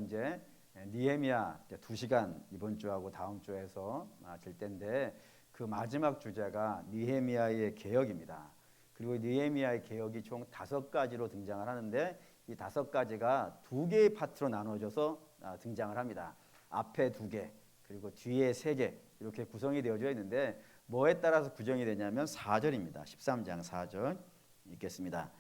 이제 느헤미야 2시간 이번 주하고 다음 주에서 될 텐데 그 마지막 주제가 느헤미야의 개혁입니다. 그리고 느헤미야의 개혁이 총 5가지로 등장을 하는데 이 5가지가 2개의 파트로 나눠져서 등장을 합니다. 앞에 2개 그리고 뒤에 3개 이렇게 구성이 되어져 있는데 뭐에 따라서 구성이 되냐면 4절입니다. 13장 4절 읽겠습니다.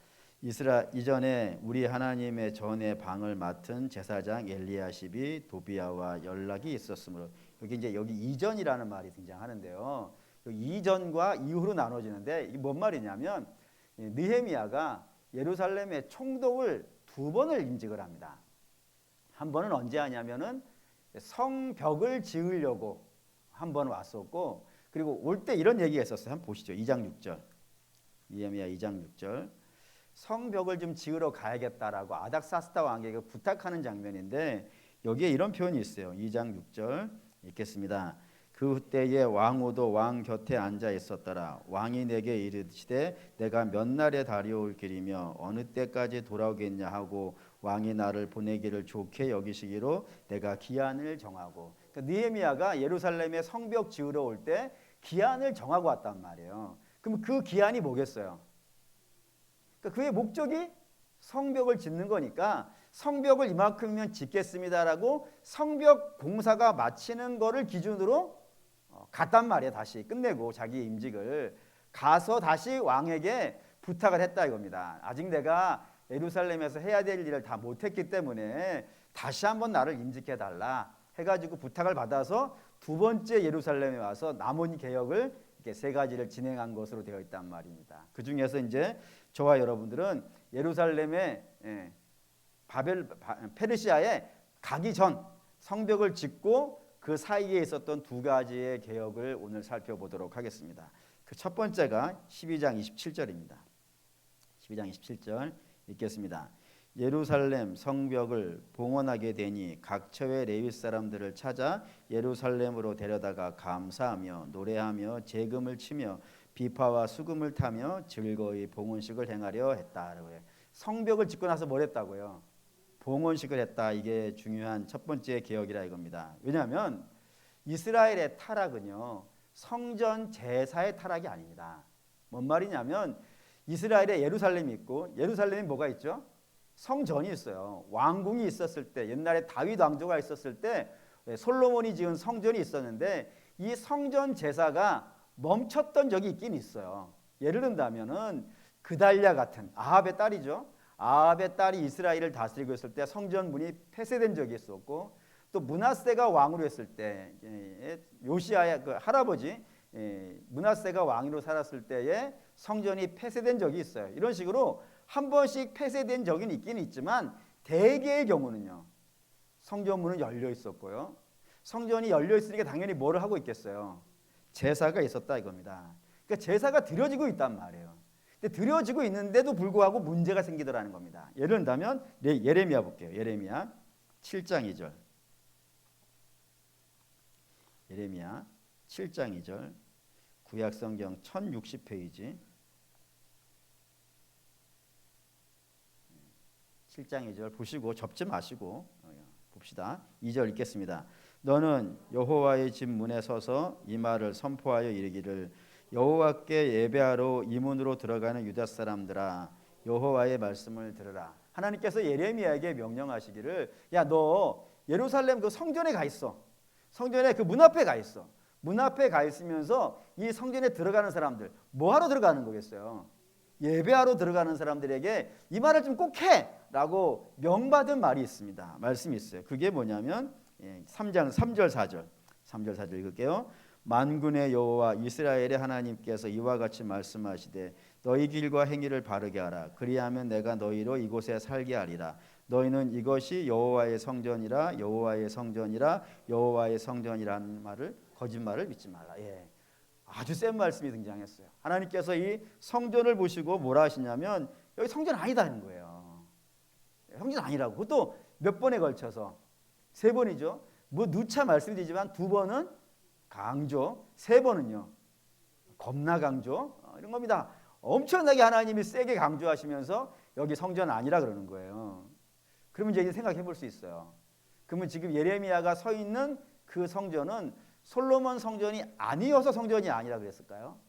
이전에 우리 하나님의 전의 방을 맡은 제사장 엘리야십이 도비야와 연락이 있었으므로 여기 이전이라는 말이 등장하는데요. 이전과 이후로 나눠지는데 이게 뭔 말이냐면 느헤미야가 예루살렘의 총독을 2번을 임직을 합니다. 한 번은 언제 하냐면은 성벽을 지으려고 한 번 왔었고 그리고 올 때 이런 얘기가 있었어요. 한번 보시죠. 2장 6절 느헤미야 2장 6절 성벽을 좀 지으러 가야겠다라고 아닥사스다 왕에게 부탁하는 장면인데 여기에 이런 표현이 있어요. 2장 6절 읽겠습니다. 그때에 왕후도 왕 곁에 앉아 있었더라. 왕이 내게 이르시되 내가 몇 날에 다려올 길이며 어느 때까지 돌아오겠냐 하고 왕이 나를 보내기를 좋게 여기시기로 내가 기한을 정하고 그러니까 느헤미야가 예루살렘에 성벽 지으러 올 때 기한을 정하고 왔단 말이에요. 그럼 그 기한이 뭐겠어요? 그러니까 그의 목적이 성벽을 짓는 거니까 성벽을 이만큼이면 짓겠습니다라고 성벽 공사가 마치는 거를 기준으로 갔단 말이에요. 다시 끝내고 자기 임직을 가서 다시 왕에게 부탁을 했다 이겁니다. 아직 내가 예루살렘에서 해야 될 일을 다 못했기 때문에 다시 한번 나를 임직해달라 해가지고 부탁을 받아서 2번째 예루살렘에 와서 남은 개혁을 이렇게 3가지를 진행한 것으로 되어 있단 말입니다. 그 중에서 이제 저와 여러분들은 예루살렘에 페르시아에 가기 전 성벽을 짓고 그 사이에 있었던 2가지의 개혁을 오늘 살펴보도록 하겠습니다. 그 첫 번째가 12장 27절입니다. 12장 27절 읽겠습니다. 예루살렘 성벽을 봉헌하게 되니 각 처의 레위 사람들을 찾아 예루살렘으로 데려다가 감사하며 노래하며 제금을 치며 비파와 수금을 타며 즐거이 봉헌식을 행하려 했다. 성벽을 짓고 나서 뭘 했다고요? 봉헌식을 했다. 이게 중요한 첫 번째 개혁이라 이겁니다. 왜냐하면 이스라엘의 타락은요 성전 제사의 타락이 아닙니다. 뭔 말이냐면 이스라엘에 예루살렘이 있고 예루살렘에 뭐가 있죠? 성전이 있어요. 왕궁이 있었을 때 옛날에 다윗 왕조가 있었을 때 솔로몬이 지은 성전이 있었는데 이 성전 제사가 멈췄던 적이 있긴 있어요. 예를 든다면은 그달랴 같은 아합의 딸이죠. 아합의 딸이 이스라엘을 다스리고 있을 때 성전 문이 폐쇄된 적이 있었고 또 므낫세가 왕으로 했을 때 요시아의 그 할아버지 므낫세가 왕으로 살았을 때에 성전이 폐쇄된 적이 있어요. 이런 식으로 한 번씩 폐쇄된 적은 있긴 있지만 대개의 경우는요 성전 문은 열려 있었고요. 성전이 열려 있으니까 당연히 뭐를 하고 있겠어요? 제사가 있었다 이겁니다. 그러니까 제사가 드려지고 있단 말이에요. 근데 드려지고 있는데도 불구하고 문제가 생기더라는 겁니다. 예를 들면 예레미야 볼게요. 예레미야 7장 2절. 예레미야 7장 2절. 구약성경 1060페이지 7장 2절 보시고 접지 마시고 봅시다. 2절 읽겠습니다. 너는 여호와의 집 문에 서서 이 말을 선포하여 이르기를 여호와께 예배하러 이 문으로 들어가는 유다 사람들아 여호와의 말씀을 들으라. 하나님께서 예레미야에게 명령하시기를 야 너 예루살렘 그 성전에 가 있어. 성전에 그 문 앞에 가 있어. 문 앞에 가 있으면서 이 성전에 들어가는 사람들 뭐하러 들어가는 거겠어요? 예배하러 들어가는 사람들에게 이 말을 좀 꼭 해라고 명받은 말이 있습니다. 말씀이 있어요. 그게 뭐냐면 3장 3절 4절 3절 4절 읽을게요. 만군의 여호와 이스라엘의 하나님께서 이와 같이 말씀하시되 너희 길과 행위를 바르게 하라. 그리하면 내가 너희로 이곳에 살게 하리라. 너희는 이것이 여호와의 성전이라 여호와의 성전이라 여호와의 성전이라는 말을 거짓말을 믿지 말라. 아주 센 말씀이 등장했어요. 하나님께서 이 성전을 보시고 뭐라 하시냐면 여기 성전 아니다는 거예요. 성전 아니라고. 그것도 몇 번에 걸쳐서 3번이죠. 뭐 누차 말씀드리지만 2번은 강조, 3번은요 겁나 강조 이런 겁니다. 엄청나게 하나님이 세게 강조하시면서 여기 성전 아니라 그러는 거예요. 그러면 이제 생각해 볼 수 있어요. 그러면 지금 예레미야가 서 있는 그 성전은 솔로몬 성전이 아니어서 성전이 아니라 그랬을까요?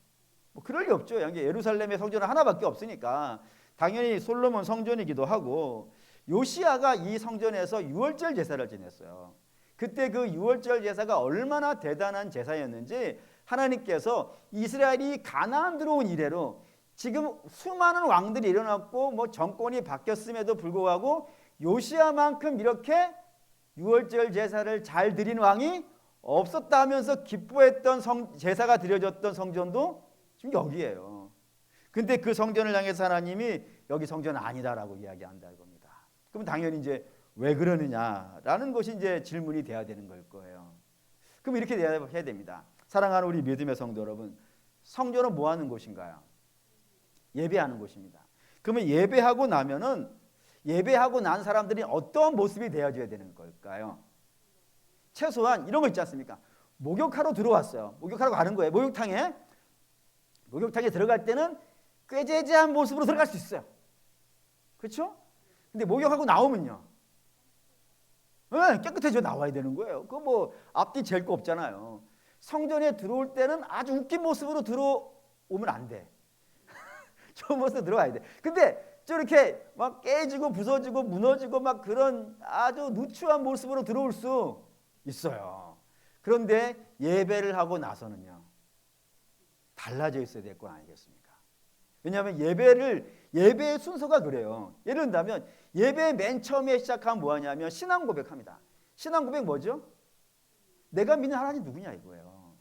뭐 그럴 리 없죠. 여기 예루살렘의 성전은 하나밖에 없으니까 당연히 솔로몬 성전이기도 하고, 요시야가 이 성전에서 유월절 제사를 지냈어요. 그때 그 유월절 제사가 얼마나 대단한 제사였는지 하나님께서 이스라엘이 가나안 들어온 이래로 지금 수많은 왕들이 일어났고 뭐 정권이 바뀌었음에도 불구하고 요시야만큼 이렇게 유월절 제사를 잘 드린 왕이 없었다 하면서 기뻐했던 제사가 드려졌던 성전도 지금 여기예요. 근데 그 성전을 향해서 하나님이 여기 성전 아니다라고 이야기한다 이겁니다. 그럼 당연히 이제 왜 그러느냐라는 것이 이제 질문이 돼야 되는 걸 거예요. 그럼 이렇게 대답해야 됩니다. 사랑하는 우리 믿음의 성도 여러분, 성전은 뭐 하는 곳인가요? 예배하는 곳입니다. 그러면 예배하고 나면은 예배하고 난 사람들이 어떤 모습이 되어줘야 되는 걸까요? 최소한 이런 거 있지 않습니까? 목욕하러 들어왔어요. 목욕하러 가는 거예요. 목욕탕에 들어갈 때는 꾀죄죄한 모습으로 들어갈 수 있어요. 그렇죠? 근데 목욕하고 나오면요, 깨끗해져 나와야 되는 거예요. 그거 뭐 앞뒤 잴 거 없잖아요. 성전에 들어올 때는 아주 웃긴 모습으로 들어오면 안 돼. 좋은 모습으로 들어와야 돼. 근데 저렇게 막 깨지고 부서지고 무너지고 막 그런 아주 누추한 모습으로 들어올 수 있어요. 그런데 예배를 하고 나서는요, 달라져 있어야 될 건 아니겠습니까? 왜냐하면 예배의 순서가 그래요. 예를 든다면 예배 맨 처음에 시작하면 뭐하냐면 신앙 고백합니다. 신앙 고백 뭐죠? 내가 믿는 하나님 누구냐 이거예요.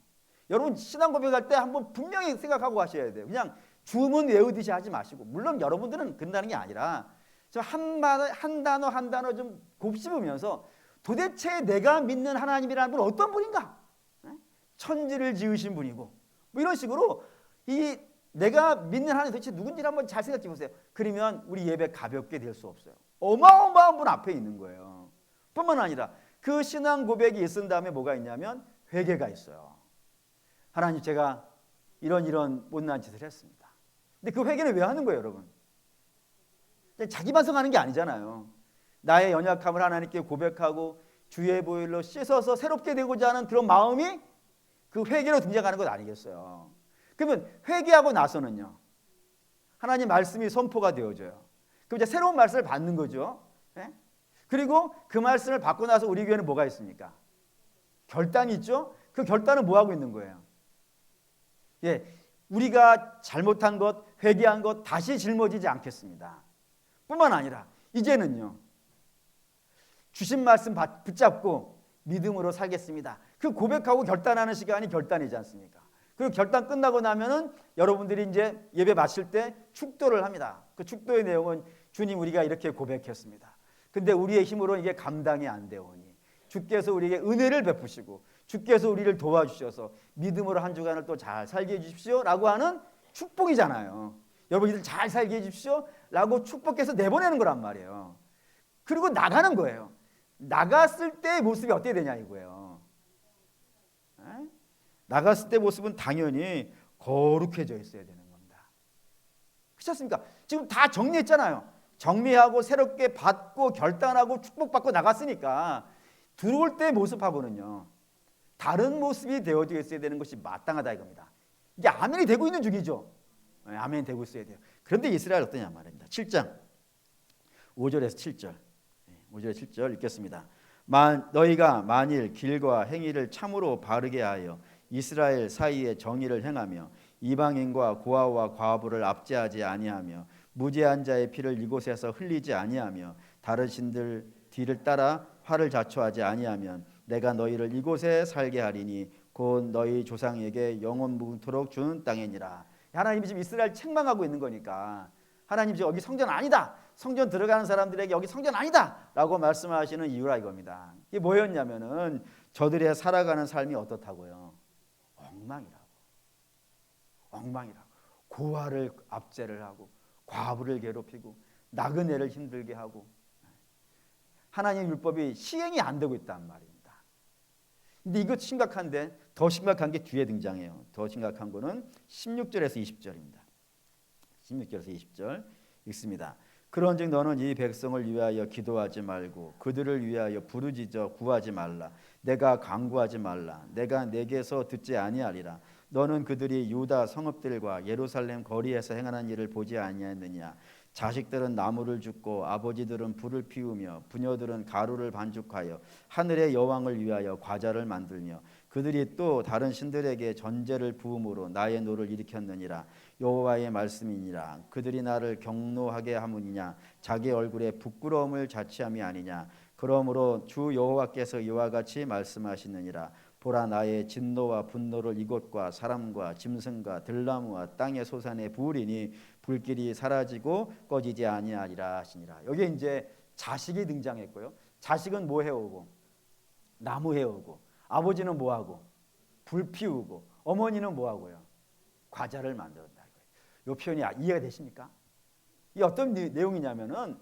여러분 신앙 고백할 때 한번 분명히 생각하고 하셔야 돼요. 그냥 주문 외우듯이 하지 마시고, 물론 여러분들은 그런다는 게 아니라 좀 한 단어 좀 곱씹으면서 도대체 내가 믿는 하나님이라는 분은 어떤 분인가? 천지를 지으신 분이고 뭐 이런 식으로 이 내가 믿는 하나님 도대체 누군지를 한번 잘 생각해 보세요. 그러면 우리 예배 가볍게 될 수 없어요. 어마어마한 분 앞에 있는 거예요. 뿐만 아니라 그 신앙 고백이 있은 다음에 뭐가 있냐면 회개가 있어요. 하나님, 제가 이런 못난 짓을 했습니다. 근데 그 회개는 왜 하는 거예요, 여러분? 자기 반성하는 게 아니잖아요. 나의 연약함을 하나님께 고백하고 주의 보혈로 씻어서 새롭게 되고자 하는 그런 마음이 그 회개로 등장하는 것 아니겠어요? 그러면 회개하고 나서는요, 하나님 말씀이 선포가 되어져요. 그럼 이제 새로운 말씀을 받는 거죠. 네? 그리고 그 말씀을 받고 나서 우리 교회는 뭐가 있습니까? 결단이 있죠. 그 결단은 뭐 하고 있는 거예요? 우리가 잘못한 것, 회개한 것 다시 짊어지지 않겠습니다. 뿐만 아니라 이제는요, 주신 말씀 붙잡고 믿음으로 살겠습니다. 그 고백하고 결단하는 시간이 결단이지 않습니까? 그리고 결단 끝나고 나면은 여러분들이 이제 예배 마칠 때 축도를 합니다. 그 축도의 내용은 주님, 우리가 이렇게 고백했습니다. 근데 우리의 힘으로 이게 감당이 안 되오니 주께서 우리에게 은혜를 베푸시고 주께서 우리를 도와주셔서 믿음으로 한 주간을 또 잘 살게 해주십시오 라고 하는 축복이잖아요. 여러분들 잘 살게 해주십시오 라고 축복해서 내보내는 거란 말이에요. 그리고 나가는 거예요. 나갔을 때의 모습이 어떻게 되냐 이거예요. 나갔을 때 모습은 당연히 거룩해져 있어야 되는 겁니다. 그렇지 않습니까? 지금 다 정리했잖아요. 정리하고 새롭게 받고 결단하고 축복받고 나갔으니까 들어올 때의 모습하고는요, 다른 모습이 되어져 있어야 되는 것이 마땅하다 이겁니다. 이게 아멘이 되고 있는 중이죠. 아멘이 되고 있어야 돼요. 그런데 이스라엘 어떠냐 말입니다. 7장 5절에서 7절 5절에 7절 읽겠습니다. 너희가 만일 길과 행위를 참으로 바르게 하여 이스라엘 사이에 정의를 행하며 이방인과 고아와 과부를 압제하지 아니하며 무죄한 자의 피를 이곳에서 흘리지 아니하며 다른 신들 뒤를 따라 화를 자초하지 아니하면 내가 너희를 이곳에 살게 하리니 곧 너희 조상에게 영원 무토록 주는 땅이니라. 하나님이 지금 이스라엘 책망하고 있는 거니까 하나님 지금 여기 성전 아니다, 성전 들어가는 사람들에게 여기 성전 아니다 라고 말씀하시는 이유라 이겁니다. 이게 뭐였냐면은 저들의 살아가는 삶이 어떻다고요? 엉망이라고. 고아를 압제를 하고 과부를 괴롭히고 나그네를 힘들게 하고 하나님의 율법이 시행이 안 되고 있단 말입니다. 근데 이거 심각한데 더 심각한 게 뒤에 등장해요. 더 심각한 거는 16절에서 20절입니다. 16절에서 20절 읽습니다. 그런즉 너는 이 백성을 위하여 기도하지 말고 그들을 위하여 부르짖어 구하지 말라. 내가 간구하지 말라. 내가 내게서 듣지 아니하리라. 너는 그들이 유다 성읍들과 예루살렘 거리에서 행하는 일을 보지 아니하느냐. 자식들은 나무를 줍고 아버지들은 불을 피우며 부녀들은 가루를 반죽하여 하늘의 여왕을 위하여 과자를 만들며 그들이 또 다른 신들에게 전제를 부음으로 나의 노를 일으켰느니라. 여호와의 말씀이니라. 그들이 나를 경노하게 하무니냐. 자기 얼굴에 부끄러움을 자취함이 아니냐. 그러므로 주 여호와께서 이와 같이 말씀하시느니라. 보라, 나의 진노와 분노를 이곳과 사람과 짐승과 들나무와 땅의 소산에 부으리니 불길이 사라지고 꺼지지 아니하리라 하시니라. 여기 이제 자식이 등장했고요. 자식은 뭐 해오고? 나무 해오고. 아버지는 뭐 하고? 불 피우고. 어머니는 뭐 하고요? 과자를 만들었다. 이 표현이 이해가 되십니까? 이 어떤 내용이냐면은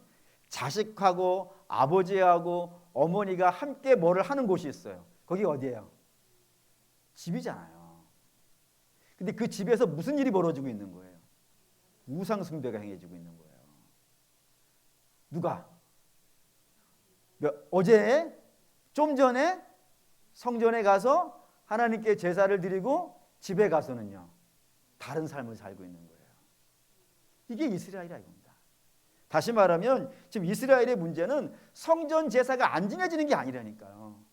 자식하고 아버지하고 어머니가 함께 뭐를 하는 곳이 있어요. 거기 어디예요? 집이잖아요. 근데 그 집에서 무슨 일이 벌어지고 있는 거예요? 우상 숭배가 행해지고 있는 거예요. 누가? 어제 좀 전에 성전에 가서 하나님께 제사를 드리고 집에 가서는요 다른 삶을 살고 있는 거예요. 이게 이스라엘이라 이겁니다. 다시 말하면 지금 이스라엘의 문제는 성전 제사가 안 지내지는 게 아니라니까요.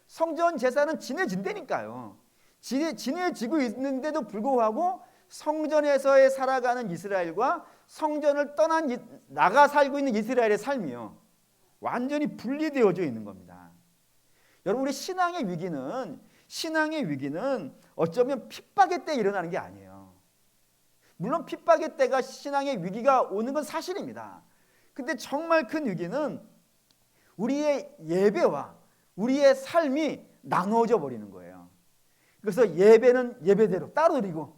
성전 제사는 지내진다니까요. 지내지고 있는데도 불구하고 성전에서의 살아가는 이스라엘과 성전을 나가 살고 있는 이스라엘의 삶이요 완전히 분리되어져 있는 겁니다. 여러분, 우리 신앙의 위기는 어쩌면 핍박의 때 일어나는 게 아니에요. 물론 핍박의 때가 신앙의 위기가 오는 건 사실입니다. 근데 정말 큰 위기는 우리의 예배와 우리의 삶이 나누어져 버리는 거예요. 그래서 예배는 예배대로 따로 드리고,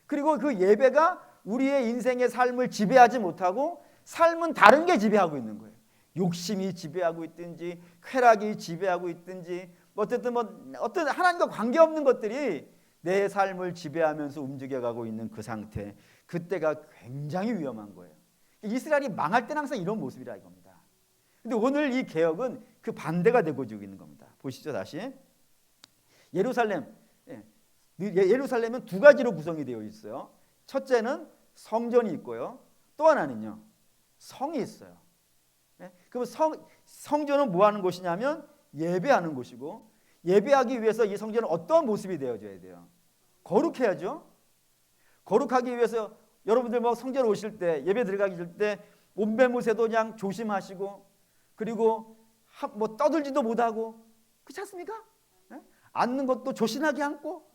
그리고 그 예배가 우리의 인생의 삶을 지배하지 못하고 삶은 다른 게 지배하고 있는 거예요. 욕심이 지배하고 있든지 쾌락이 지배하고 있든지 어쨌든 어떤 하나님과 관계없는 것들이 내 삶을 지배하면서 움직여가고 있는 그 상태, 그때가 굉장히 위험한 거예요. 이스라엘이 망할 때는 항상 이런 모습이라 이겁니다. 근데 오늘 이 개혁은 그 반대가 되고 있는 겁니다. 보시죠, 다시. 예루살렘은 두 가지로 구성이 되어 있어요. 첫째는 성전이 있고요. 또 하나는요, 성이 있어요. 그럼 성전은 뭐 하는 곳이냐면 예배하는 곳이고, 예배하기 위해서 이 성전은 어떤 모습이 되어줘야 돼요? 거룩해야죠. 거룩하기 위해서 여러분들 성전 오실 때, 예배 들어가기 때 옷매무새도 그냥 조심하시고, 그리고 떠들지도 못하고, 그렇지 않습니까? 앉는 것도 조신하게 앉고,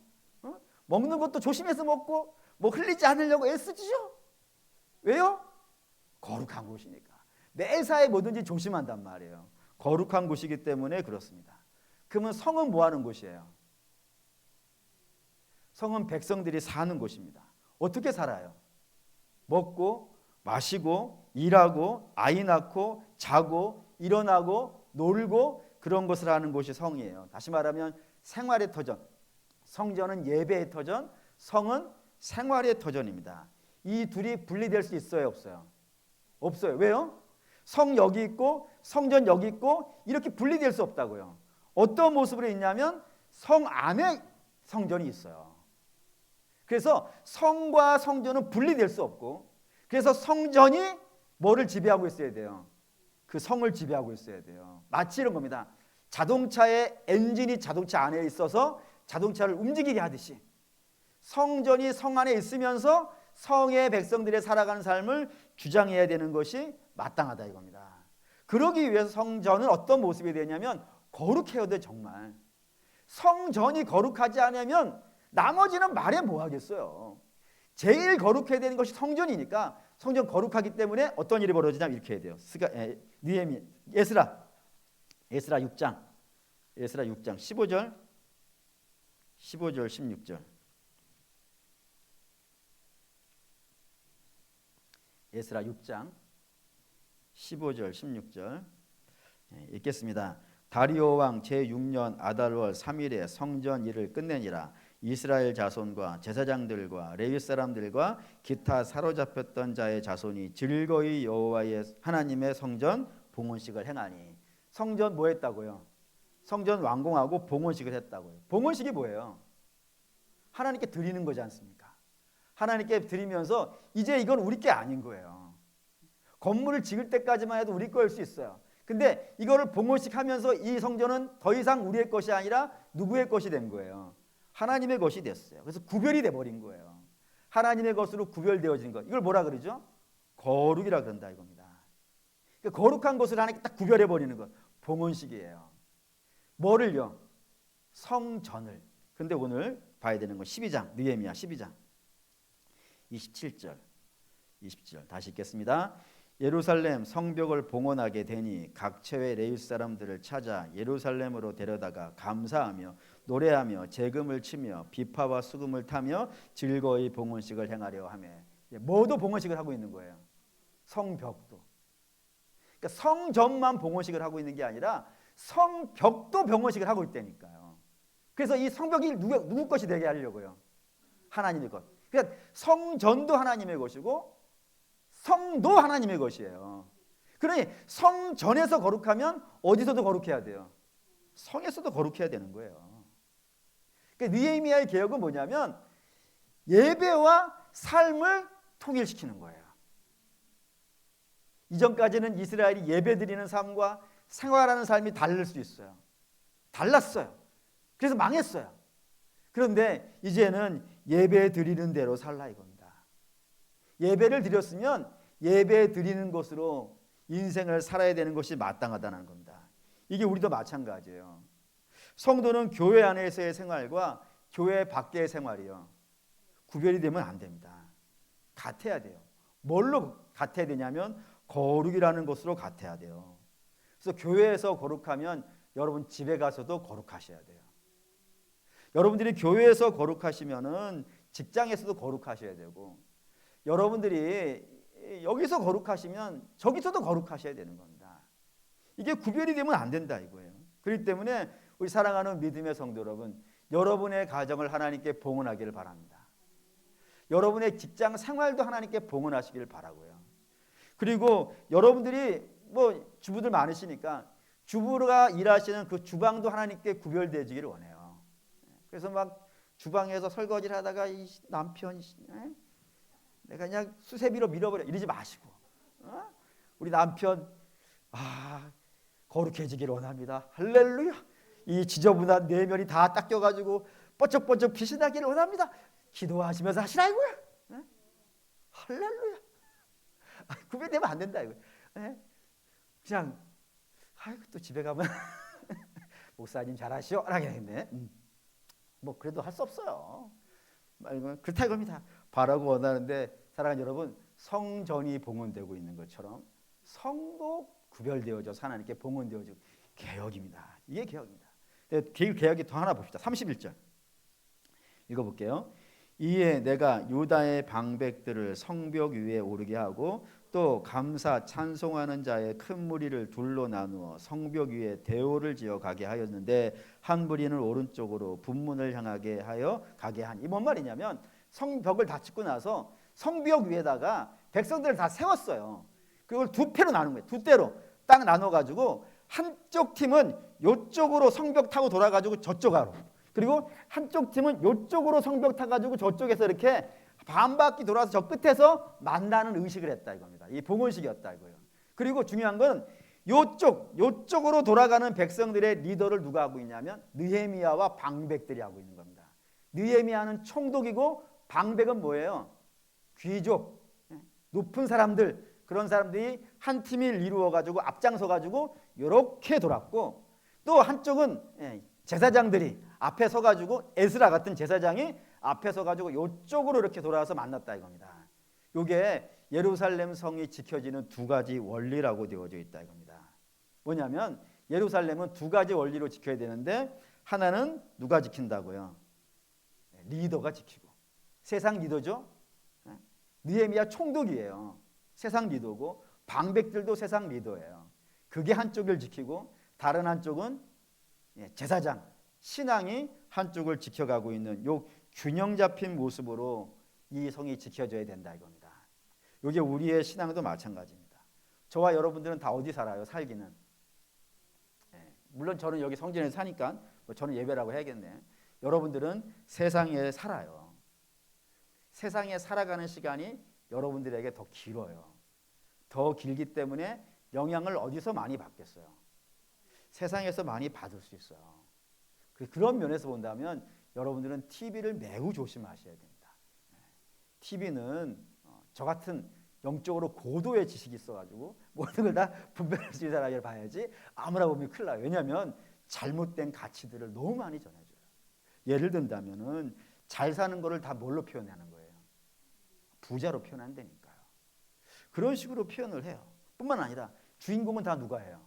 먹는 것도 조심해서 먹고, 흘리지 않으려고 애쓰지죠. 왜요? 거룩한 곳이니까. 매사에 뭐든지 조심한단 말이에요. 거룩한 곳이기 때문에 그렇습니다. 그러면 성은 뭐 하는 곳이에요? 성은 백성들이 사는 곳입니다. 어떻게 살아요? 먹고 마시고 일하고 아이 낳고 자고 일어나고 놀고 그런 것을 하는 곳이 성이에요. 다시 말하면 생활의 터전. 성전은 예배의 터전, 성은 생활의 터전입니다. 이 둘이 분리될 수 있어요, 없어요? 없어요. 왜요? 성 여기 있고 성전 여기 있고 이렇게 분리될 수 없다고요. 어떤 모습으로 있냐면 성 안에 성전이 있어요. 그래서 성과 성전은 분리될 수 없고, 그래서 성전이 뭐를 지배하고 있어야 돼요? 그 성을 지배하고 있어야 돼요. 마치 이런 겁니다. 자동차의 엔진이 자동차 안에 있어서 자동차를 움직이게 하듯이 성전이 성 안에 있으면서 성의 백성들의 살아가는 삶을 주장해야 되는 것이 마땅하다 이겁니다. 그러기 위해서 성전은 어떤 모습이 되냐면 거룩해야 돼. 정말 성전이 거룩하지 않으면 나머지는 말해 뭐 하겠어요. 제일 거룩해야 되는 것이 성전이니까 성전 거룩하기 때문에 어떤 일이 벌어지냐면 이렇게 해야 돼요. 에스라 6장 15절 16절. 에스라 6장 15절 16절 읽겠습니다. 다리오 왕 제6년 아달월 3일에 성전 일을 끝내니라. 이스라엘 자손과 제사장들과 레위 사람들과 기타 사로잡혔던 자의 자손이 즐거이 여호와의 하나님의 성전 봉헌식을 행하니. 성전 뭐 했다고요? 성전 완공하고 봉헌식을 했다고요. 봉헌식이 뭐예요? 하나님께 드리는 거지 않습니까? 하나님께 드리면서 이제 이건 우리 게 아닌 거예요. 건물을 지을 때까지만 해도 우리 거일 수 있어요. 근데 이거를 봉헌식 하면서 이 성전은 더 이상 우리의 것이 아니라 누구의 것이 된 거예요? 하나님의 것이 됐어요. 그래서 구별이 돼버린 거예요. 하나님의 것으로 구별되어진 것. 이걸 뭐라 그러죠? 거룩이라 그런다 이겁니다. 그러니까 거룩한 것을 하나님께 딱 구별해버리는 것. 봉헌식이에요. 뭐를요? 성전을. 근데 오늘 봐야 되는 건 12장, 느헤미야 12장 27절 다시 읽겠습니다. 예루살렘 성벽을 봉헌하게 되니 각 처의 레위 사람들을 찾아 예루살렘으로 데려다가 감사하며 노래하며 재금을 치며 비파와 수금을 타며 즐거이 봉헌식을 행하려 하며. 뭐도 봉헌식을 하고 있는 거예요. 성벽도. 그러니까 성전만 봉헌식을 하고 있는 게 아니라 성벽도 봉헌식을 하고 있다니까요. 그래서 이 성벽이 누구 것이 되게 하려고요? 하나님의 것. 그러니까 성전도 하나님의 것이고 성도 하나님의 것이에요. 그러니 성전에서 거룩하면 어디서도 거룩해야 돼요? 성에서도 거룩해야 되는 거예요. 그러니까 느헤미야의 개혁은 뭐냐면 예배와 삶을 통일시키는 거예요. 이전까지는 이스라엘이 예배드리는 삶과 생활하는 삶이 다를 수 있어요. 달랐어요. 그래서 망했어요. 그런데 이제는 예배 드리는 대로 살라 이겁니다. 예배를 드렸으면 예배 드리는 것으로 인생을 살아야 되는 것이 마땅하다는 겁니다. 이게 우리도 마찬가지예요. 성도는 교회 안에서의 생활과 교회 밖의 생활이요, 구별이 되면 안 됩니다. 같아야 돼요. 뭘로 같아야 되냐면 거룩이라는 것으로 같아야 돼요. 그래서 교회에서 거룩하면 여러분 집에 가서도 거룩하셔야 돼요. 여러분들이 교회에서 거룩하시면은 직장에서도 거룩하셔야 되고, 여러분들이 여기서 거룩하시면 저기서도 거룩하셔야 되는 겁니다. 이게 구별이 되면 안 된다 이거예요. 그렇기 때문에 우리 사랑하는 믿음의 성도 여러분, 여러분의 가정을 하나님께 봉헌하기를 바랍니다. 여러분의 직장 생활도 하나님께 봉헌하시기를 바라고요. 그리고 여러분들이 뭐 주부들 많으시니까 주부가 일하시는 그 주방도 하나님께 구별되기를 원해요. 그래서 막 주방에서 설거지를 하다가 이 남편이 내가 그냥 수세미로 밀어버려 이러지 마시고, 우리 남편 거룩해지기를 원합니다. 할렐루야. 이 지저분한 내면이 다 닦여가지고 뻐쩍뻐쩍 빛이 나기를 원합니다. 기도하시면서 하시라고요. 할렐루야. 구별되면 안 된다 이거. 그냥 또 집에 가면 목사님 잘하시오 라겠네. 뭐 그래도 할 수 없어요. 그렇다 이겁니다. 바라고 원하는데, 사랑하는 여러분, 성전이 봉헌되고 있는 것처럼 성도 구별되어져 하나님께 봉헌되어지고 개혁입니다. 이게 개혁입니다. 개혁이 더 하나 봅시다. 31절 읽어볼게요. 이에 내가 유다의 방백들을 성벽 위에 오르게 하고 또 감사 찬송하는 자의 큰 무리를 둘로 나누어 성벽 위에 대오를 지어 가게 하였는데 한 무리는 오른쪽으로 분문을 향하게 하여 가게 하니. 이 뭔 말이냐면 성벽을 다 짓고 나서 성벽 위에다가 백성들을 다 세웠어요. 그걸 두 패로 나눈 거예요. 두 대로 딱 나눠가지고 한쪽 팀은 이쪽으로 성벽 타고 돌아가지고 저쪽으로, 그리고 한쪽 팀은 이쪽으로 성벽 타가지고 저쪽에서 이렇게 반바퀴 돌아서 저 끝에서 만나는 의식을 했다 이겁니다. 이 봉헌식이었다 이거예요. 그리고 중요한 건 요쪽으로 돌아가는 백성들의 리더를 누가 하고 있냐면 느헤미야와 방백들이 하고 있는 겁니다. 느헤미야는 총독이고 방백은 뭐예요? 귀족, 높은 사람들, 그런 사람들이 한 팀을 이루어가지고 앞장서가지고 이렇게 돌았고, 또 한쪽은 제사장들이 앞에 서가지고 에스라 같은 제사장이 앞에 서가지고 이쪽으로 이렇게 돌아와서 만났다 이겁니다. 이게 예루살렘 성이 지켜지는 두 가지 원리라고 되어져 있다 이겁니다. 뭐냐면 예루살렘은 두 가지 원리로 지켜야 되는데, 하나는 누가 지킨다고요? 리더가 지키고. 세상 리더죠. 느헤미야 총독이에요. 세상 리더고, 방백들도 세상 리더예요. 그게 한쪽을 지키고 다른 한쪽은 제사장, 신앙이 한쪽을 지켜가고 있는 요 균형 잡힌 모습으로 이 성이 지켜져야 된다 이겁니다. 이게 우리의 신앙도 마찬가지입니다. 저와 여러분들은 다 어디 살아요? 살기는. 물론 저는 여기 성전에 사니까 저는 예배라고 해야겠네. 여러분들은 세상에 살아요. 세상에 살아가는 시간이 여러분들에게 더 길어요. 더 길기 때문에 영향을 어디서 많이 받겠어요? 세상에서 많이 받을 수 있어요. 그런 면에서 본다면 여러분들은 TV를 매우 조심하셔야 됩니다. TV는 저 같은 영적으로 고도의 지식이 있어가지고 모든 걸 다 분별할 수 있는 사람을 봐야지 아무나 보면 큰일 나요. 왜냐하면 잘못된 가치들을 너무 많이 전해줘요. 예를 든다면은 잘 사는 거를 다 뭘로 표현하는 거예요? 부자로 표현한다니까요. 그런 식으로 표현을 해요. 뿐만 아니라 주인공은 다 누가 해요?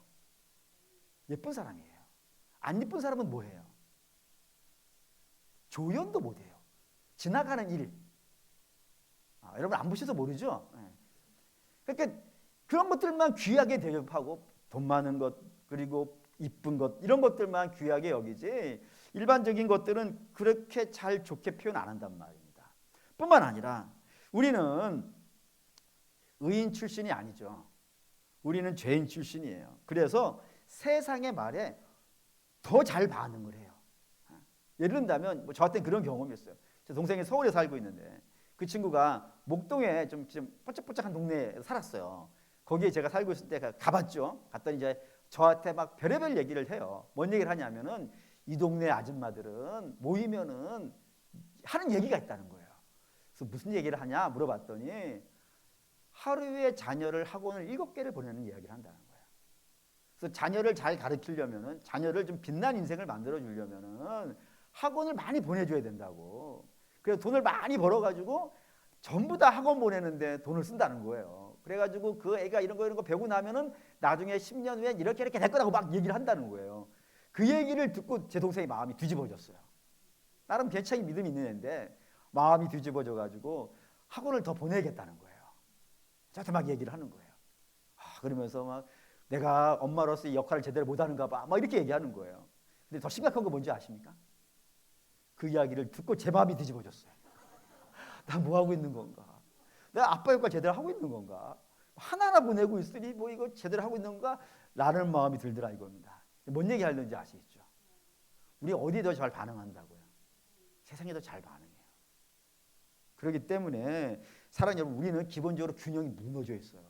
예쁜 사람이에요. 안 예쁜 사람은 뭐 해요? 조연도 못 해요. 지나가는 일. 여러분 안 보셔서 모르죠? 그러니까 그런 것들만 귀하게 대접하고 돈 많은 것 그리고 이쁜 것 이런 것들만 귀하게 여기지 일반적인 것들은 그렇게 잘 좋게 표현 안 한단 말입니다. 뿐만 아니라 우리는 의인 출신이 아니죠. 우리는 죄인 출신이에요. 그래서 세상의 말에 더 잘 반응을 해요. 예를 든다면 저한테는 그런 경험이 있어요. 제 동생이 서울에 살고 있는데 그 친구가 목동에 좀 뽀짝뽀짝한 동네에 살았어요. 거기에 제가 살고 있을 때 가봤죠. 갔더니 이제 저한테 막 별의별 얘기를 해요. 뭔 얘기를 하냐면은 이 동네 아줌마들은 모이면은 하는 얘기가 있다는 거예요. 그래서 무슨 얘기를 하냐 물어봤더니 하루에 자녀를 학원을 7개를 보내는 이야기를 한다는 거예요. 그래서 자녀를 잘 가르치려면은 자녀를 좀 빛난 인생을 만들어 주려면은 학원을 많이 보내줘야 된다고. 그래서 돈을 많이 벌어가지고 전부 다 학원 보내는데 돈을 쓴다는 거예요. 그래가지고 그 애가 이런 거 배우고 나면은 나중에 10년 후에 이렇게 될 거라고 막 얘기를 한다는 거예요. 그 얘기를 듣고 제 동생이 마음이 뒤집어졌어요. 나름 괜찮게 믿음이 있는 애인데 마음이 뒤집어져가지고 학원을 더 보내야겠다는 거예요. 저한테 막 얘기를 하는 거예요. 그러면서 막 내가 엄마로서 이 역할을 제대로 못하는가 봐. 막 이렇게 얘기하는 거예요. 근데 더 심각한 거 뭔지 아십니까? 그 이야기를 듣고 제 마음이 뒤집어졌어요. 나 뭐 하고 있는 건가? 내가 아빠 역할 제대로 하고 있는 건가? 하나하나 보내고 있으니 뭐 이거 제대로 하고 있는 건가? 라는 마음이 들더라 이겁니다. 뭔 얘기 하는지 아시겠죠? 우리 어디에 더 잘 반응한다고요? 세상에 더 잘 반응해요. 그렇기 때문에 사랑 여러분 우리는 기본적으로 균형이 무너져 있어요.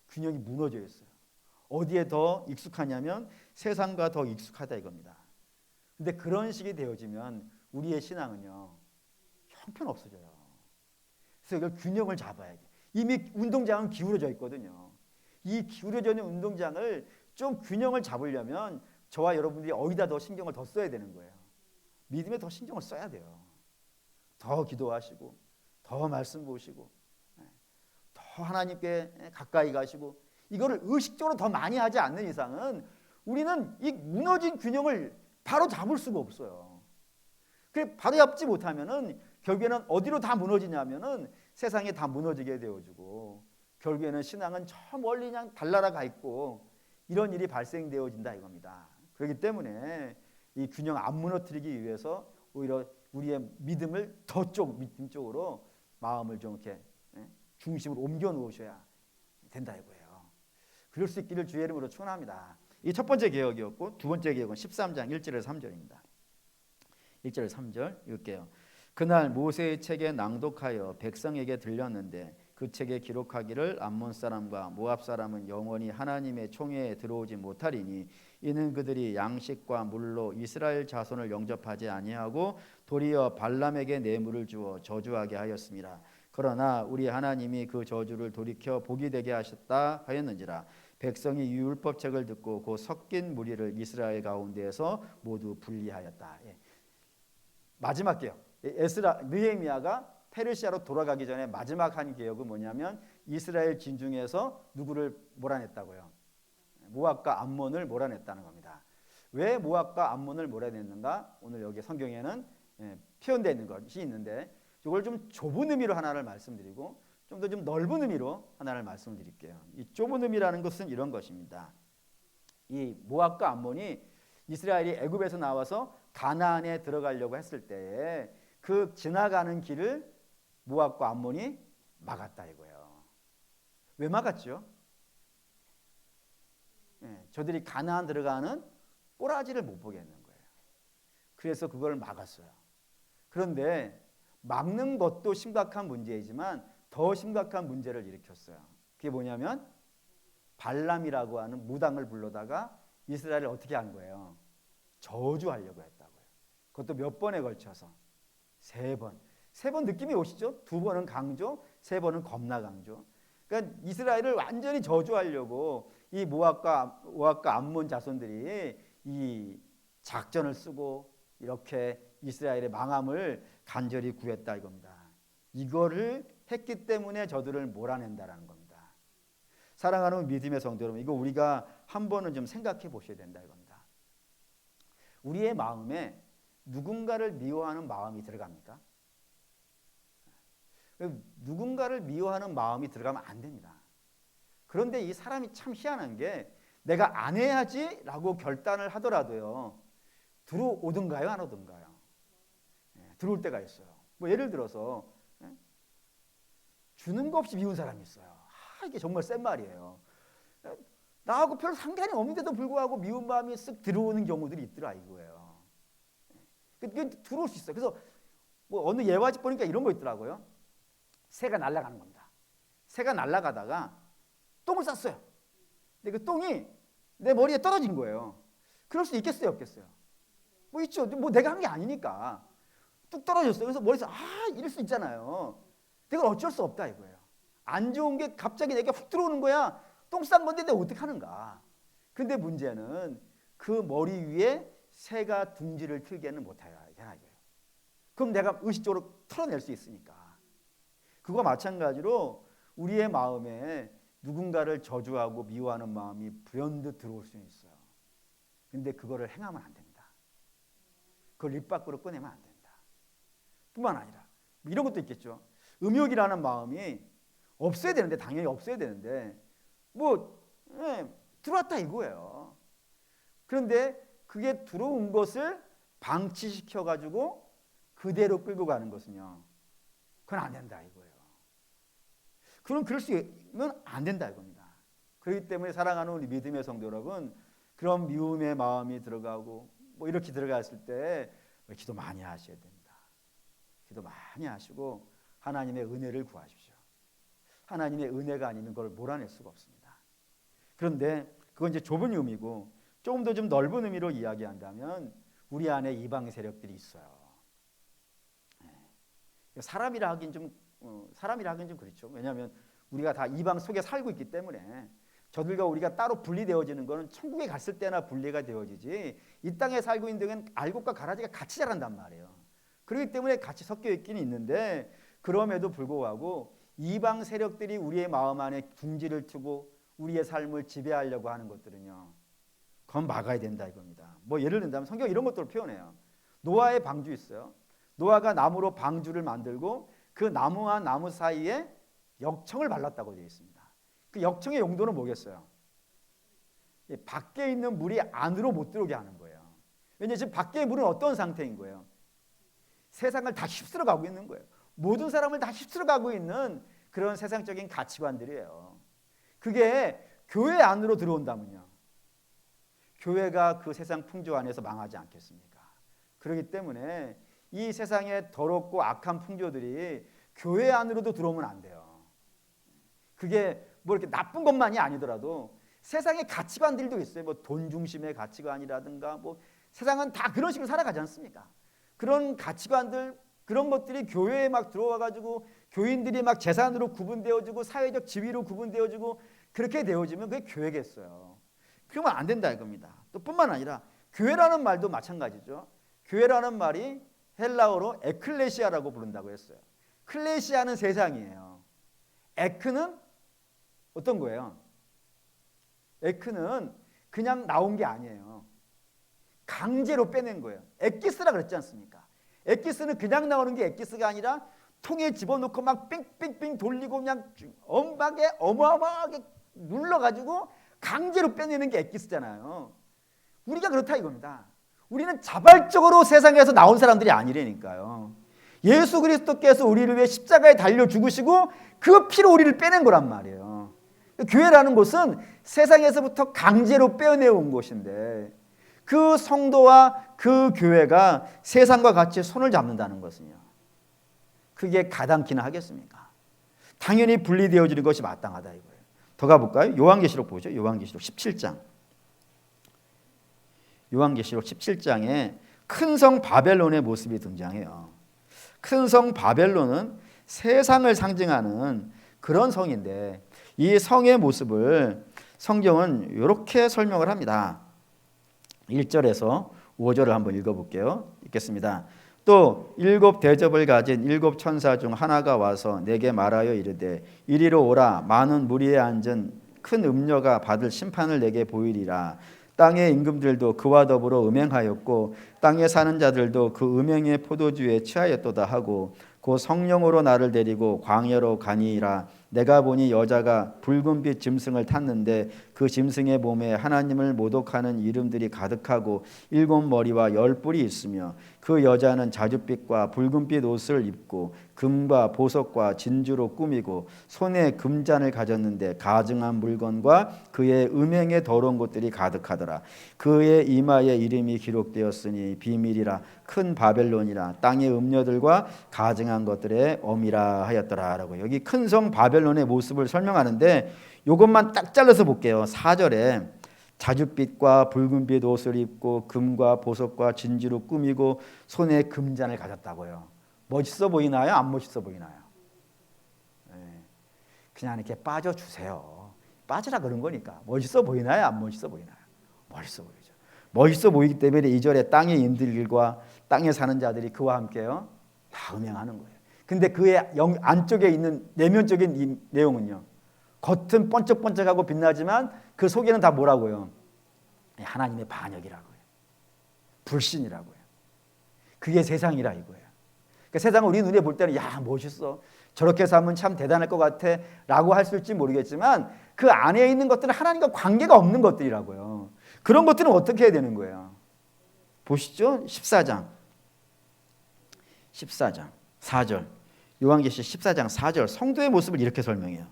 균형이 무너져 있어요. 어디에 더 익숙하냐면 세상과 더 익숙하다 이겁니다. 근데 그런 식이 되어지면 우리의 신앙은요 형편없어져요. 그래서 이걸 균형을 잡아야 돼. 이미 운동장은 기울어져 있거든요. 이 기울어져 있는 운동장을 좀 균형을 잡으려면 저와 여러분들이 어디다 더 신경을 더 써야 되는 거예요. 믿음에 더 신경을 써야 돼요. 더 기도하시고 더 말씀 보시고 더 하나님께 가까이 가시고 이거를 의식적으로 더 많이 하지 않는 이상은 우리는 이 무너진 균형을 바로 잡을 수가 없어요. 그래 바로 잡지 못하면은 결국에는 어디로 다 무너지냐면은 세상에 다 무너지게 되어지고 결국에는 신앙은 저 멀리 그냥 달나라가 있고 이런 일이 발생되어진다 이겁니다. 그렇기 때문에 이 균형 안 무너뜨리기 위해서 오히려 우리의 믿음을 믿음 쪽으로 마음을 좀 이렇게 중심으로 옮겨 놓으셔야 된다 이거예요. 그럴 수 있기를 주의 이름으로 축원합니다. 이 첫 번째 개혁이었고 두 번째 개혁은 13장 1절에서 3절입니다. 1절 3절 읽을게요. 그날 모세의 책에 낭독하여 백성에게 들렸는데 그 책에 기록하기를 암몬 사람과 모압 사람은 영원히 하나님의 총회에 들어오지 못하리니 이는 그들이 양식과 물로 이스라엘 자손을 영접하지 아니하고 도리어 발람에게 뇌물을 주어 저주하게 하였습니다. 그러나 우리 하나님이 그 저주를 돌이켜 복이 되게 하셨다 하였는지라. 백성이 이 율법책을 듣고 그 섞인 무리를 이스라엘 가운데에서 모두 분리하였다. 마지막 개혁. 느헤미야가 페르시아로 돌아가기 전에 마지막 한 개혁은 뭐냐면 이스라엘 진중에서 누구를 몰아냈다고요? 모압과 암몬을 몰아냈다는 겁니다. 왜 모압과 암몬을 몰아냈는가? 오늘 여기 성경에는 표현되어 있는 것이 있는데 이걸 좀 좁은 의미로 하나를 말씀드리고 좀 더 좀 넓은 의미로 하나를 말씀드릴게요. 이 좁은 의미라는 것은 이런 것입니다. 이 모압과 암몬이 이스라엘이 애굽에서 나와서 가나안에 들어가려고 했을 때에 그 지나가는 길을 모압과 암몬이 막았다 이거예요. 왜 막았죠? 저들이 가나안 들어가는 꼬라지를 못 보게 했는 거예요. 그래서 그걸 막았어요. 그런데 막는 것도 심각한 문제이지만 더 심각한 문제를 일으켰어요. 그게 뭐냐면 발람이라고 하는 무당을 불러다가 이스라엘을 어떻게 한 거예요? 저주하려고 했다고요. 그것도 몇 번에 걸쳐서 3번. 3번 느낌이 오시죠? 2번은 강조, 3번은 겁나 강조. 그러니까 이스라엘을 완전히 저주하려고 이 모압과 암몬 자손들이 이 작전을 쓰고 이렇게 이스라엘의 망함을 간절히 구했다 이겁니다. 이거를 했기 때문에 저들을 몰아낸다라는 겁니다. 사랑하는 믿음의 성도 여러분, 이거 우리가 한 번은 좀 생각해 보셔야 된다 이겁니다. 우리의 마음에 누군가를 미워하는 마음이 들어갑니까? 누군가를 미워하는 마음이 들어가면 안 됩니다. 그런데 이 사람이 참 희한한 게 내가 안 해야지라고 결단을 하더라도요. 들어오든가요, 안 오든가요? 들어올 때가 있어요. 뭐 예를 들어서 주는 거 없이 미운 사람이 있어요. 이게 정말 센 말이에요. 나하고 별 상관이 없는데도 불구하고 미운 마음이 쓱 들어오는 경우들이 있더라 이거예요. 그게 들어올 수 있어요. 그래서 뭐 어느 예화집 보니까 이런 거 있더라고요. 새가 날아가는 겁니다. 새가 날아가다가 똥을 쌌어요. 근데 그 똥이 내 머리에 떨어진 거예요. 그럴 수 있겠어요, 없겠어요? 뭐 있죠. 뭐 내가 한 게 아니니까 뚝 떨어졌어요. 그래서 머리에서 이럴 수 있잖아요. 내가 어쩔 수 없다 이거예요. 안 좋은 게 갑자기 내게 훅 들어오는 거야. 똥 싼 건데 내가 어떡하는가. 근데 문제는 그 머리 위에 새가 둥지를 틀게는 못해요. 그럼 내가 의식적으로 털어낼 수 있으니까. 그거 마찬가지로 우리의 마음에 누군가를 저주하고 미워하는 마음이 불현듯 들어올 수 있어요. 근데 그거를 행하면 안 됩니다. 그걸 입 밖으로 꺼내면 안 된다. 뿐만 아니라 이런 것도 있겠죠. 음욕이라는 마음이 없어야 되는데, 당연히 없어야 되는데 들어왔다 이거예요. 그런데 그게 들어온 것을 방치시켜가지고 그대로 끌고 가는 것은요, 그건 안 된다 이거예요. 그럼 그럴 수 있으면 안 된다 이겁니다. 그렇기 때문에 사랑하는 우리 믿음의 성도 여러분, 그런 미움의 마음이 들어가고 뭐 이렇게 들어갔을 때 기도 많이 하셔야 됩니다. 기도 많이 하시고 하나님의 은혜를 구하십시오. 하나님의 은혜가 아니면 그걸 몰아낼 수가 없습니다. 그런데 그건 이제 좁은 의미고, 조금 더 좀 넓은 의미로 이야기한다면 우리 안에 이방 세력들이 있어요. 사람이라 하긴 좀 그렇죠. 왜냐하면 우리가 다 이방 속에 살고 있기 때문에 저들과 우리가 따로 분리되어지는 것은 천국에 갔을 때나 분리가 되어지지, 이 땅에 살고 있는 동안 알곡과 가라지가 같이 자란단 말이에요. 그렇기 때문에 같이 섞여 있기는 있는데, 그럼에도 불구하고 이방 세력들이 우리의 마음 안에 둥지를 트고 우리의 삶을 지배하려고 하는 것들은요, 그건 막아야 된다 이겁니다. 뭐 예를 든다면 성경 이런 것들을 표현해요. 노아의 방주 있어요. 노아가 나무로 방주를 만들고 그 나무와 나무 사이에 역청을 발랐다고 되어 있습니다. 그 역청의 용도는 뭐겠어요? 밖에 있는 물이 안으로 못 들어오게 하는 거예요. 왜냐하면 지금 밖의 물은 어떤 상태인 거예요? 세상을 다 휩쓸어 가고 있는 거예요. 모든 사람을 다 휩쓸어 가고 있는 그런 세상적인 가치관들이에요. 그게 교회 안으로 들어온다면요, 교회가 그 세상 풍조 안에서 망하지 않겠습니까? 그렇기 때문에 이 세상의 더럽고 악한 풍조들이 교회 안으로도 들어오면 안 돼요. 그게 뭐 이렇게 나쁜 것만이 아니더라도 세상의 가치관들도 있어요. 뭐 돈 중심의 가치관이라든가, 뭐 세상은 다 그런 식으로 살아가지 않습니까? 그런 가치관들, 그런 것들이 교회에 막 들어와가지고 교인들이 막 재산으로 구분되어지고 사회적 지위로 구분되어지고 그렇게 되어지면 그게 교회겠어요. 그러면 안 된다 이겁니다. 또 뿐만 아니라 교회라는 말도 마찬가지죠. 교회라는 말이 헬라어로 에클레시아라고 부른다고 했어요. 클레시아는 세상이에요. 에크는 어떤 거예요? 에크는 그냥 나온 게 아니에요. 강제로 빼낸 거예요. 엑기스라 그랬지 않습니까? 엑기스는 그냥 나오는 게 엑기스가 아니라 통에 집어넣고 막 삥삥삥 돌리고 그냥 어마어마하게 눌러가지고 강제로 빼내는 게 엑기스잖아요. 우리가 그렇다 이겁니다. 우리는 자발적으로 세상에서 나온 사람들이 아니라니까요. 예수 그리스도께서 우리를 위해 십자가에 달려 죽으시고 그 피로 우리를 빼낸 거란 말이에요. 교회라는 곳은 세상에서부터 강제로 빼어내온 곳인데 그 성도와 그 교회가 세상과 같이 손을 잡는다는 것은요, 그게 가당키나 하겠습니까? 당연히 분리되어지는 것이 마땅하다 이거예요. 더 가볼까요? 요한계시록 보죠. 요한계시록 17장. 요한계시록 17장에 큰 성 바벨론의 모습이 등장해요. 큰 성 바벨론은 세상을 상징하는 그런 성인데 이 성의 모습을 성경은 이렇게 설명을 합니다. 1절에서 5절을 한번 읽어볼게요. 읽겠습니다. 또 일곱 대접을 가진 일곱 천사 중 하나가 와서 내게 말하여 이르되 이리로 오라. 많은 무리에 앉은 큰 음녀가 받을 심판을 내게 보이리라. 땅의 임금들도 그와 더불어 음행하였고 땅에 사는 자들도 그 음행의 포도주에 취하였도다 하고 곧 성령으로 나를 데리고 광야로 가니라. 내가 보니 여자가 붉은빛 짐승을 탔는데 그 짐승의 몸에 하나님을 모독하는 이름들이 가득하고 7머리와 10뿔이 있으며 그 여자는 자줏빛과 붉은빛 옷을 입고 금과 보석과 진주로 꾸미고 손에 금잔을 가졌는데 가증한 물건과 그의 음행의 더러운 것들이 가득하더라. 그의 이마에 이름이 기록되었으니 비밀이라 큰 바벨론이라 땅의 음녀들과 가증한 것들의 엄이라 하였더라. 라고 여기 큰 성 바벨론의 모습을 설명하는데 이것만 딱 잘라서 볼게요. 4절에 자줏빛과 붉은빛 옷을 입고 금과 보석과 진주로 꾸미고 손에 금잔을 가졌다고요. 멋있어 보이나요? 안 멋있어 보이나요? 그냥 이렇게 빠져주세요. 빠지라 그런 거니까. 멋있어 보이나요? 안 멋있어 보이나요? 멋있어 보이죠. 멋있어 보이기 때문에 2절에 땅의 임들과 땅에 사는 자들이 그와 함께요 다 음행하는 거예요. 근데 그의 안쪽에 있는 내면적인 이 내용은요, 겉은 번쩍번쩍하고 빛나지만 그 속에는 다 뭐라고요? 하나님의 반역이라고요. 불신이라고요. 그게 세상이라 이거예요. 그러니까 세상은 우리 눈에 볼 때는 야 멋있어, 저렇게 살면 참 대단할 것 같아 라고 할 수 있을지 모르겠지만 그 안에 있는 것들은 하나님과 관계가 없는 것들이라고요. 그런 것들은 어떻게 해야 되는 거예요? 보시죠. 14장 4절 요한계시 14장 4절 성도의 모습을 이렇게 설명해요.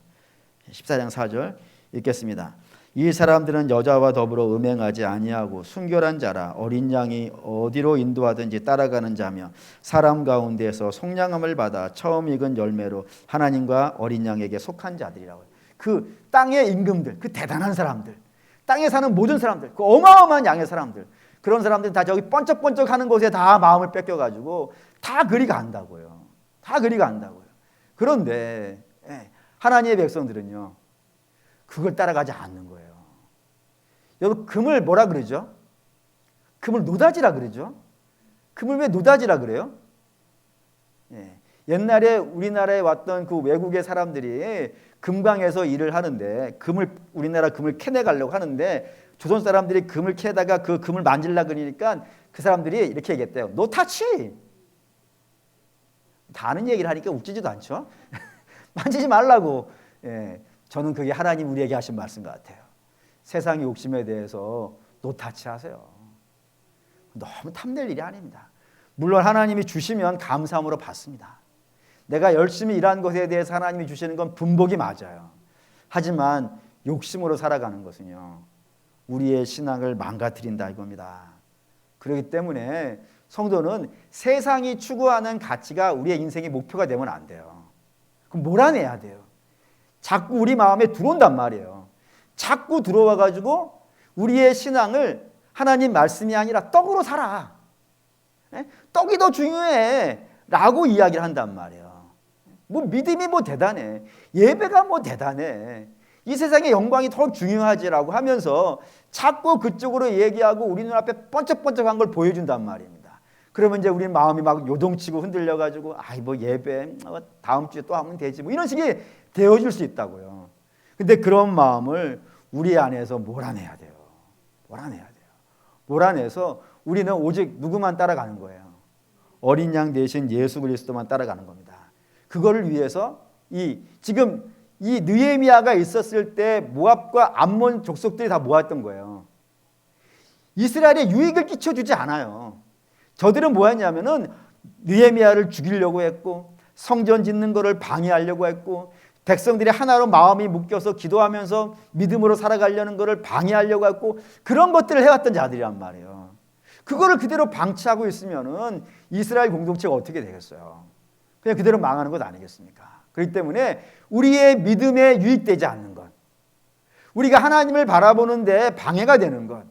14장 4절 읽겠습니다. 이 사람들은 여자와 더불어 음행하지 아니하고 순결한 자라. 어린 양이 어디로 인도하든지 따라가는 자며 사람 가운데에서 속량함을 받아 처음 익은 열매로 하나님과 어린 양에게 속한 자들이라고요. 그 땅의 임금들, 그 대단한 사람들, 땅에 사는 모든 사람들, 그 어마어마한 양의 사람들, 그런 사람들은 다 저기 번쩍번쩍하는 곳에 다 마음을 뺏겨가지고 다 그리 간다고요. 다 그리 간다고요. 그런데 하나님의 백성들은요, 그걸 따라가지 않는 거예요. 여러분, 금을 뭐라 그러죠? 금을 노다지라 그러죠? 금을 왜 노다지라 그래요? 옛날에 우리나라에 왔던 그 외국의 사람들이 금광에서 일을 하는데 우리나라 금을 캐내가려고 하는데 조선 사람들이 금을 캐다가 그 금을 만질라 그러니까 그 사람들이 이렇게 얘기했대요. No touch. 다 아는 얘기를 하니까 웃기지도 않죠? 만지지 말라고. 저는 그게 하나님 우리에게 하신 말씀 같아요. 세상의 욕심에 대해서 노타치 하세요. 너무 탐낼 일이 아닙니다. 물론 하나님이 주시면 감사함으로 받습니다. 내가 열심히 일한 것에 대해서 하나님이 주시는 건 분복이 맞아요. 하지만 욕심으로 살아가는 것은요, 우리의 신앙을 망가뜨린다 이겁니다. 그렇기 때문에 성도는 세상이 추구하는 가치가 우리의 인생의 목표가 되면 안 돼요. 그럼 몰아내야 돼요. 자꾸 우리 마음에 들어온단 말이에요. 자꾸 들어와가지고 우리의 신앙을 하나님 말씀이 아니라 떡으로 살아. 떡이 더 중요해 라고 이야기를 한단 말이에요. 뭐 믿음이 뭐 대단해, 예배가 뭐 대단해, 이 세상의 영광이 더 중요하지라고 하면서 자꾸 그쪽으로 얘기하고 우리 눈앞에 번쩍번쩍한 걸 보여준단 말입니다. 그러면 이제 우리 마음이 막 요동치고 흔들려가지고 아이 뭐 예배 다음 주에 또 하면 되지 뭐 이런 식이 되어질 수 있다고요. 근데 그런 마음을 우리 안에서 몰아내야 돼요. 몰아내야 돼요. 몰아내서 우리는 오직 누구만 따라가는 거예요? 어린 양 대신 예수 그리스도만 따라가는 겁니다. 그거를 위해서 지금 이 느헤미야가 있었을 때 모압과 암몬 족속들이 다 모았던 거예요. 이스라엘에 유익을 끼쳐주지 않아요. 저들은 뭐였냐면은 느헤미야를 죽이려고 했고 성전 짓는 것을 방해하려고 했고 백성들이 하나로 마음이 묶여서 기도하면서 믿음으로 살아가려는 것을 방해하려고 했고 그런 것들을 해왔던 자들이란 말이에요. 그거를 그대로 방치하고 있으면은 이스라엘 공동체가 어떻게 되겠어요? 그냥 그대로 망하는 것 아니겠습니까? 그렇기 때문에 우리의 믿음에 유익되지 않는 것, 우리가 하나님을 바라보는데 방해가 되는 것,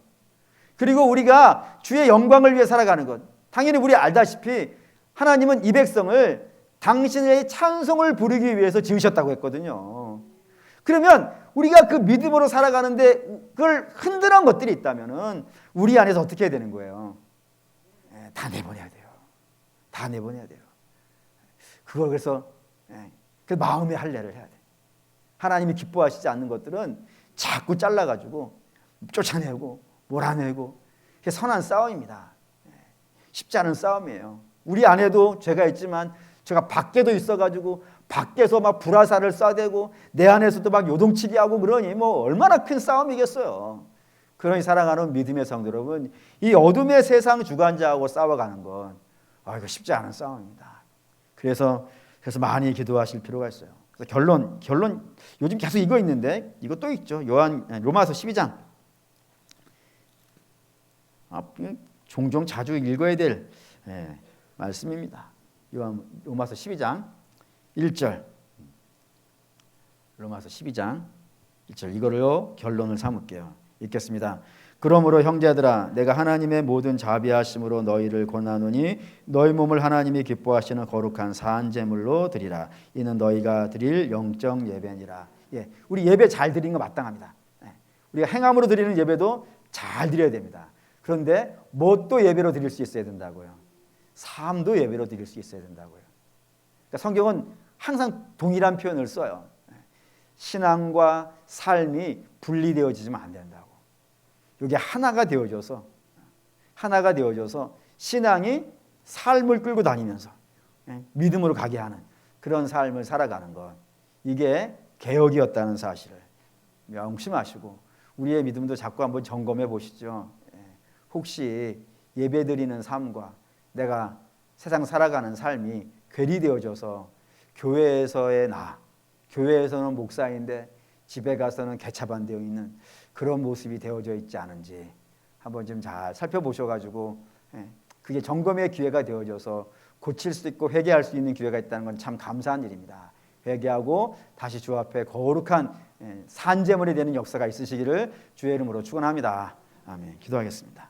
그리고 우리가 주의 영광을 위해 살아가는 것. 당연히 우리 알다시피 하나님은 이 백성을 당신의 찬송을 부르기 위해서 지으셨다고 했거든요. 그러면 우리가 그 믿음으로 살아가는데 그걸 흔드는 것들이 있다면은 우리 안에서 어떻게 해야 되는 거예요? 다 내보내야 돼요. 다 내보내야 돼요. 그걸 그래서 그 마음의 할례를 해야 돼. 하나님이 기뻐하시지 않는 것들은 자꾸 잘라가지고 쫓아내고 몰아내고 그게 선한 싸움입니다. 쉽지 않은 싸움이에요. 우리 안에도 죄가 있지만 제가 밖에도 있어가지고 밖에서 막 불화살을 쏴대고 내 안에서도 막 요동치게 하고 그러니 뭐 얼마나 큰 싸움이겠어요. 그러니 사랑하는 믿음의 성도 여러분, 이 어둠의 세상 주관자하고 싸워가는 건 이거 쉽지 않은 싸움입니다. 그래서 많이 기도하실 필요가 있어요. 그래서 결론 요즘 계속 이거 있는데 이거 또 있죠. 로마서 12장. 종종 자주 읽어야 될 말씀입니다. 로마서 12장 1절. 로마서 12장 1절 이거를요 결론을 삼을게요. 읽겠습니다. 그러므로 형제들아 내가 하나님의 모든 자비하심으로 너희를 권하노니 너희 몸을 하나님이 기뻐하시는 거룩한 산 제물로 드리라. 이는 너희가 드릴 영적 예배니라. 우리 예배 잘 드리는 거 마땅합니다. 우리가 행함으로 드리는 예배도 잘 드려야 됩니다. 그런데 뭣도 예배로 드릴 수 있어야 된다고요. 삶도 예배로 드릴 수 있어야 된다고요. 그러니까 성경은 항상 동일한 표현을 써요. 신앙과 삶이 분리되어지면 안 된다고. 이게 하나가 되어져서 신앙이 삶을 끌고 다니면서 믿음으로 가게 하는 그런 삶을 살아가는 것. 이게 개혁이었다는 사실을 명심하시고 우리의 믿음도 자꾸 한번 점검해 보시죠. 혹시 예배드리는 삶과 내가 세상 살아가는 삶이 괴리되어져서 교회에서의 교회에서는 목사인데 집에 가서는 개차반되어 있는 그런 모습이 되어져 있지 않은지 한번 좀 잘 살펴보셔가지고 그게 점검의 기회가 되어져서 고칠 수 있고 회개할 수 있는 기회가 있다는 건 참 감사한 일입니다. 회개하고 다시 주 앞에 거룩한 산제물이 되는 역사가 있으시기를 주의 이름으로 축원합니다. 아멘. 기도하겠습니다.